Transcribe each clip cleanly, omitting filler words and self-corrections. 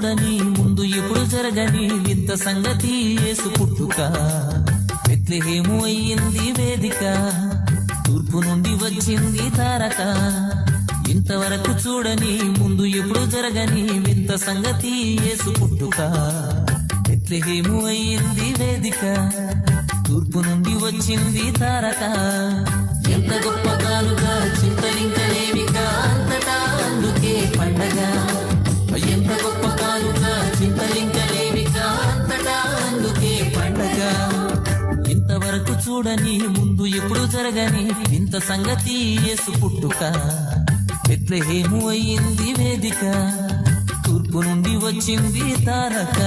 చూడని ముందు ఎప్పుడు జరగని వింత సంగతి యేసు పుట్టుక బెత్లెహేము అయ్యింది వేదిక తూర్పు నుండి వచ్చింది తారక ఇంతవరకు చూడని ముందు ఎప్పుడు జరగని వింత సంగతి యేసు పుట్టుక బెత్లెహేము అయ్యింది వేదిక తూర్పు నుండి వచ్చింది తారక ఎంత గొప్ప కానుగా చింతలింకలేమిగా అంతటా అందుకే పండగ ఎంత గొప్ప కానుగా చింతలింకలేమిగా అంతటా అందుకే పండగ ఇంతవరకు చూడని ముందు ఎప్పుడు జరగని ఇంత సంగతి యేసు పుట్టుక బెత్లెహేము అయ్యింది వేదిక తూర్పు నుండి వచ్చింది తారక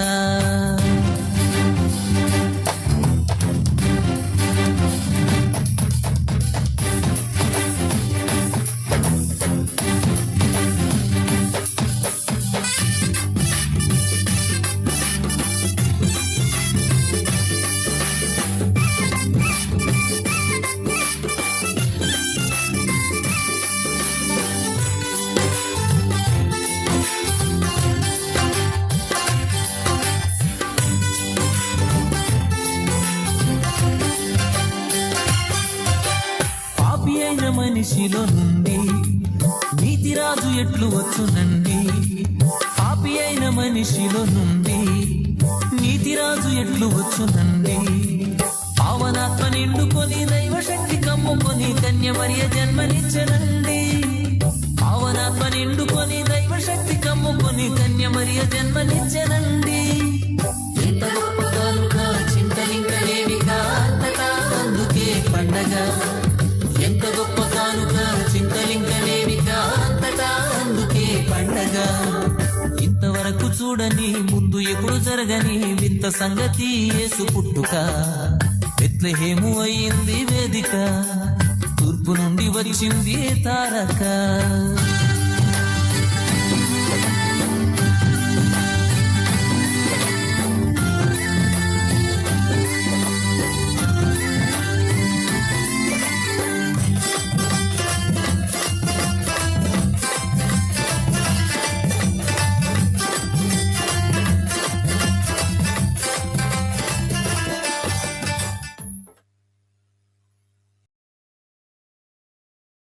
మనిషిలో నుండి నీతిరాజు ఎట్లు వచ్చునండి పాపి అయిన మనిషిలో నుండి నీతిరాజు ఎట్లు వచ్చునండి పావనాత్మ నిండుకొని దైవశక్తి కమ్ముకొని కన్యమరియ జన్మనిచ్చనండి పావనాత్మ నిండుకొని దైవశక్తి కమ్ముకొని కన్యమరియ జన్మనిచ్చనండి ఎంత గొప్ప కానుగా చింతలింకలేమిగా అంతటా అందుకే పండగ ఎంత గొప్ప కానుక చింతలింకలేమిగా అంతటా అందుకే పండగ ఇంతవరకు చూడని ముందు ఎప్పుడు జరగని వింత సంగతి యేసు పుట్టుక బెత్లెహేము అయ్యింది వేదిక తూర్పు నుండి వచ్చింది తారక